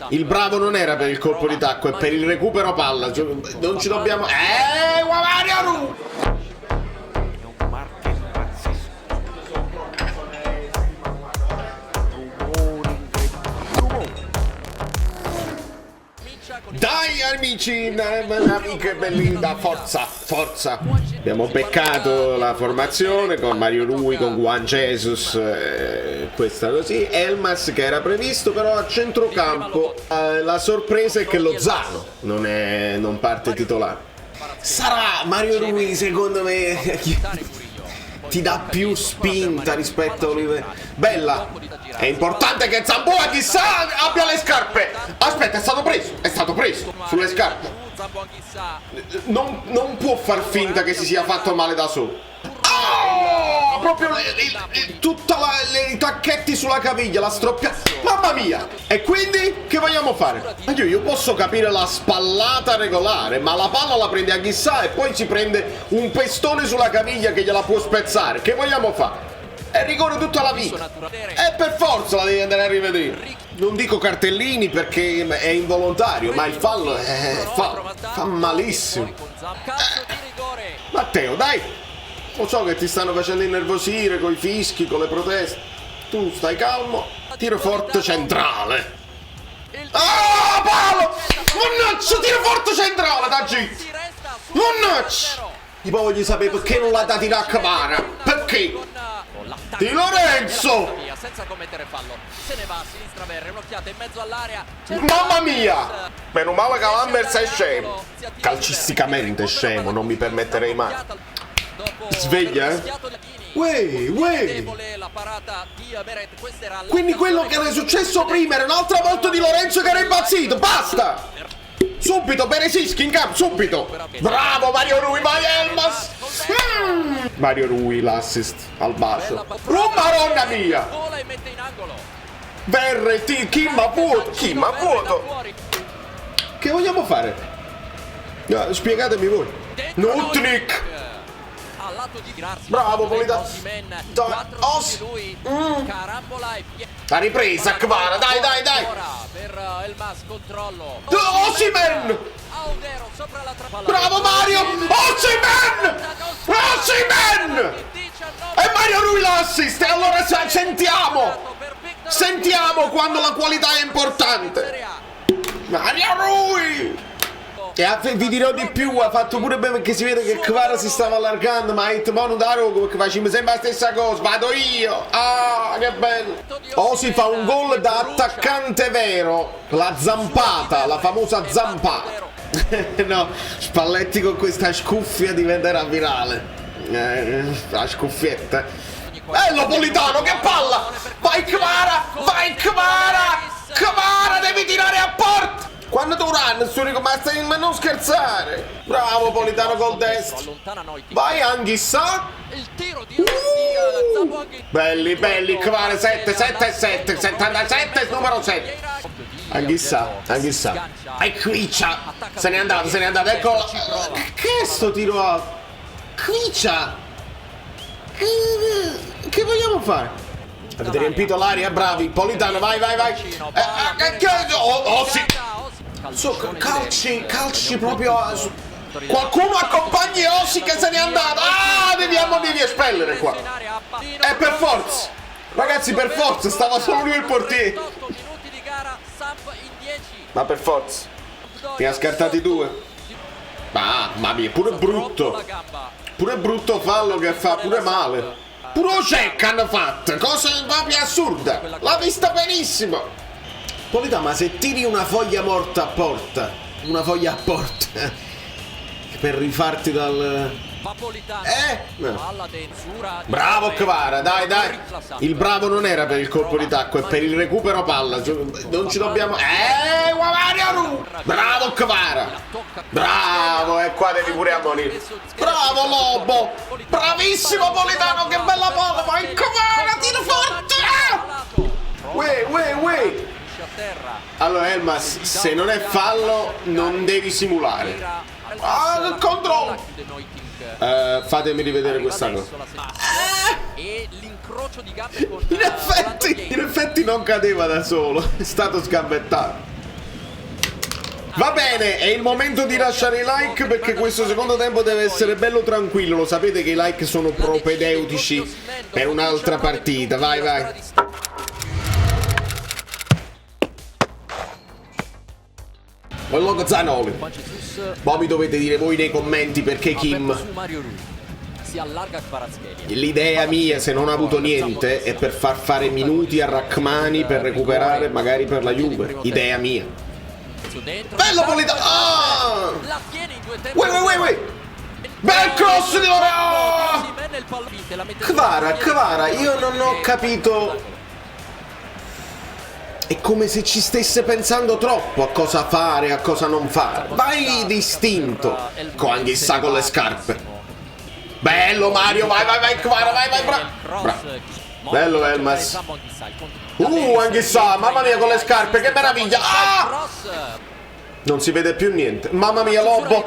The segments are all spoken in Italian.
Il bravo non era per il colpo di tacco, è per il recupero palla. Non ci dobbiamo... Mario! Dai amici, amiche belline, forza, forza. Abbiamo beccato la formazione con Mario Rui, con Juan Jesus, questa così. Elmas che era previsto, però a centrocampo la sorpresa è che Lozano non parte titolare. Sarà Mario Rui, secondo me, ti dà più spinta rispetto a Oliver. Bella. È importante che Zamboa chissà abbia le scarpe. Aspetta, è stato preso sulle scarpe. Non può far finta che si sia fatto male da solo. Oh, proprio tutti i tacchetti sulla caviglia, la stroppia. Mamma mia. E quindi che vogliamo fare? Io posso capire la spallata regolare, ma la palla la prende a chissà e poi si prende un pestone sulla caviglia che gliela può spezzare. Che vogliamo fare? È rigore tutta la vita. E per forza la devi andare a rivedere. Non dico cartellini perché è involontario, ma il fallo fa malissimo. Matteo, dai. Lo so che ti stanno facendo innervosire con i fischi, con le proteste. Tu stai calmo. Tiro forte centrale. Ah, palo! Mannaggia, tiro forte centrale, da G. Mannaggia. Io poi voglio sapere perché non l'ha dati a Cavara. Perché? Di Lorenzo! Senza commettere fallo. Se ne va a sinistra Verre, un'occhiata in mezzo all'area. Mamma mia! Meno male che Lammers è scemo. Calcisticamente scemo, non mi permetterei mai. Sveglia, eh? Uè. Quindi quello che era successo prima era un'altra volta di Lorenzo che era impazzito. Basta! Subito, Beresischi in campo, subito! Bravo Mario Rui, vai Elmas! Mario Rui, l'assist al bacio. Oh maronna mia! Verre, chi m'ha vuoto? Che vogliamo fare? Spiegatemi voi. Nutnik! Bravo Politano. La ripresa Kvara, dai. Osimhen! Bravo Mario! Osimhen! E Mario Rui l'assist! E allora sentiamo quando la qualità è importante. Mario Rui! E vi dirò di più, ha fatto pure bene perché si vede che Kvara si stava allargando, ma Hitmonu da Rogo perché facciamo sempre la stessa cosa, vado io! Ah, che bello! Osi fa un gol da attaccante vero, la zampata, la famosa zampata. No, Spalletti con questa scuffia diventerà virale. La scuffietta. Bello Politano, che palla! Vai Kvara! Kvara, devi tirare a porta! Quando dovranno, ma non scherzare! Bravo Politano col destro! Vai Anghissà! Belli, Kvara 7, 77, numero 7! Anghissà! E Quiccia! Se n'è andato, ecco! Che è sto tiro alto? Quiccia! Che vogliamo fare? Avete riempito l'aria, bravi! Politano, vai! Calci proprio qualcuno accompagni Osi che se n'è andato. Devi espellere qua. Per forza. Ragazzi, per forza, stava solo lui il portiere. Ma per forza. Ti ha scartati due. Mamma mia, pure brutto fallo che fa, pure male. Pure o check hanno fatto, cosa proprio assurda. L'ha vista benissimo. Politano, ma se tiri una foglia morta a porta, per rifarti dal... No. Bravo Kvara, dai. Il bravo non era per il colpo di tacco, è per il recupero palla. Non ci dobbiamo... Bravo Kvara. Bravo, e qua devi pure ammonire. Bravo Lobo. Bravissimo Politano, che bella palla. Vai Kvara, tiro forte. Uè. Allora Elmas, se non è fallo non devi simulare. Il controllo. Fatemi rivedere questa cosa. In effetti non cadeva da solo, è stato sgambettato. Va bene, è il momento di lasciare i like perché questo secondo tempo deve essere bello tranquillo. Lo sapete che i like sono propedeutici per un'altra partita. Vai, vai. Quello Zanoli. Poi mi dovete dire voi nei commenti perché Kim. L'idea mia, se non ha avuto niente, è per far fare minuti a Rachmani per recuperare magari per la Juve. Idea mia. Bello Politano! Ah! Uè! Bel cross di Kvara, Kvara, io non ho capito. È come se ci stesse pensando troppo a cosa fare, a cosa non fare. Vai distinto, chissà con le scarpe. Bello Mario, vai, Kvara, vai, bravo. Bello Elmas. Anch'issa, mamma mia con le scarpe, che meraviglia. Ah! Non si vede più niente. Mamma mia, Lobo.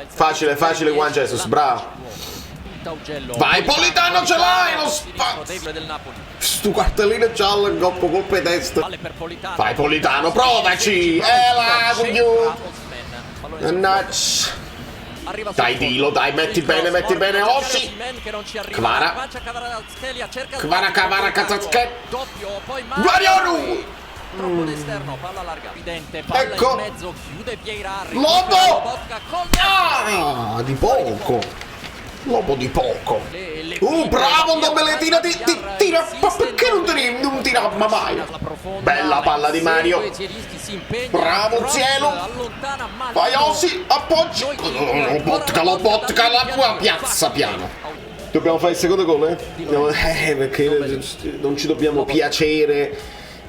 Facile, Juan Jesus, bravo. Vai Politano, ce l'hai lo spazio. Sto cartellino giallo in coppo, colpe testa. Vai Politano, provaci. La coglione. Mannaggia. Dai Dilo, dai, metti bene, oh sì. Kvara, Kazazket. Guarioru. Ecco. Lobo. Ah, di poco. Lobo di poco. Bravo, Ndombele, tira. Ma perché non tira mai? Bella palla di Mario. Bravo Zielo. Vai Osi, appoggi. Lobotka, la tua piazza piano. Dobbiamo fare il secondo gol, perché non ci dobbiamo piacere.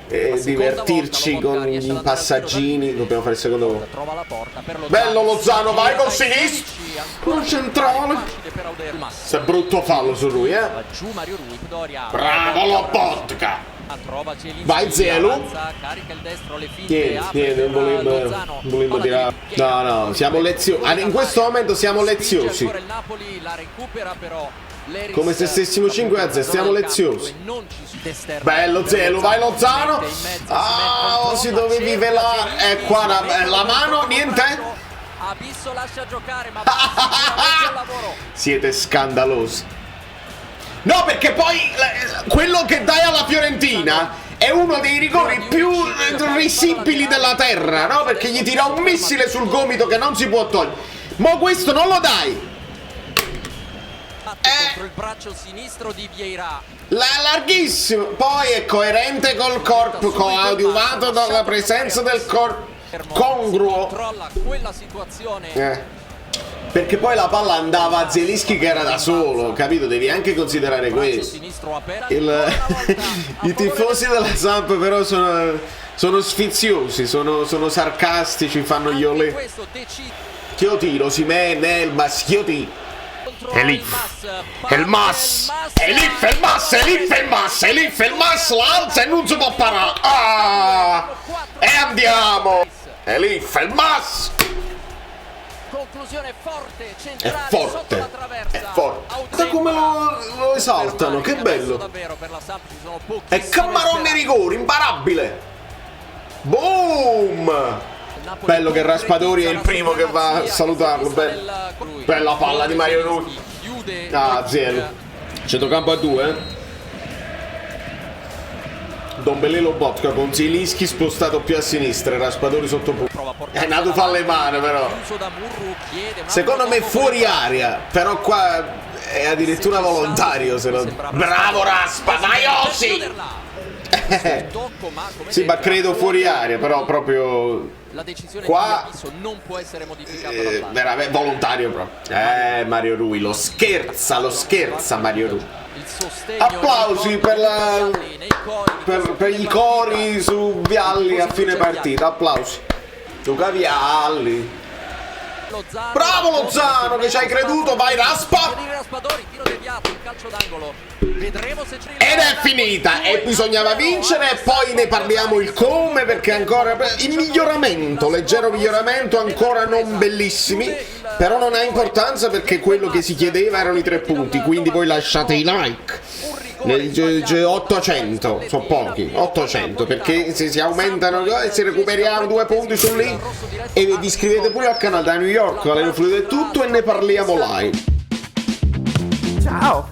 Divertirci con i passaggini. Dobbiamo fare il secondo gol. Bello Lozano, vai col sinistro. Un centrale. Se è brutto fallo su lui, Bravo Lobotka. Vai Zelu. Niente, non volevo tirare. No, siamo leziosi. In questo momento siamo leziosi. Come se stessimo 5-0, stiamo leziosi. Bello Zelu, vai Lozano. Si dovevi velare. Qua la mano, niente. Abisso lascia giocare, ma siete scandalosi. No, perché poi quello che dai alla Fiorentina è uno dei rigori più risibili della terra, no? Perché gli tira un missile sul gomito che non si può togliere. Ma questo non lo dai. Contro il braccio sinistro di Vieira. Larghissimo. Poi è coerente col corpo, coadiuvato dalla presenza del corpo. Congruo. Controlla quella situazione. Perché poi la palla andava a Zielinski che era da solo, capito? Devi anche considerare questo. I tifosi della Samp però sono sfiziosi, sono sarcastici, fanno gli olè. Chio tiro, Osimhen, Elmas, chio tiro. Elif, il mas, l'alza e non si può parare. E andiamo. Elif, il mas. Conclusione forte, È centrale, forte, sotto la traversa. è forte. Guarda come lo esaltano, che bello. E Camarone nei rigori, imparabile. Boom. Bello che Raspadori è il primo che va a salutarlo. Bella palla di Mario Rui. Zero. Centrocampo a 2. Ndombele Lobotka con Zielinski spostato più a sinistra, Raspadori sotto punto. È nato fa le mani però. Secondo me fuori aria, però qua è addirittura volontario. Se non... Bravo Raspa, dai Osi! Sì, ma credo fuori aria, però proprio la decisione qua non può essere modificata veramente volontario proprio. Mario Rui lo scherza Mario Rui. Applausi per i cori su Vialli a fine partita. Applausi. Luca Vialli. Bravo Lozano che ci hai creduto. Vai Raspa. Ed è finita. E bisognava vincere. E poi ne parliamo il come, perché ancora il miglioramento, leggero miglioramento, ancora non bellissimi, però non ha importanza perché quello che si chiedeva erano i 3 punti. Quindi voi lasciate i like 800, sono pochi, 800, perché se si aumentano e se recuperiamo 2 punti su lì, e vi iscrivete pure al canale da New York, Valerio Fluido e tutto, e ne parliamo live. Ciao,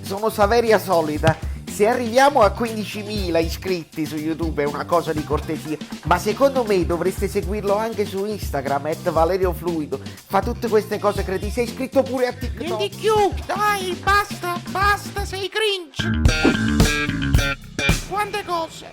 sono Saveria Solida. Se arriviamo a 15.000 iscritti su YouTube è una cosa di cortesia, ma secondo me dovreste seguirlo anche su Instagram, @ValerioFluido. Fa tutte queste cose cretine. Sei iscritto pure a TikTok. Di più, dai, basta, sei cringe. Quante cose.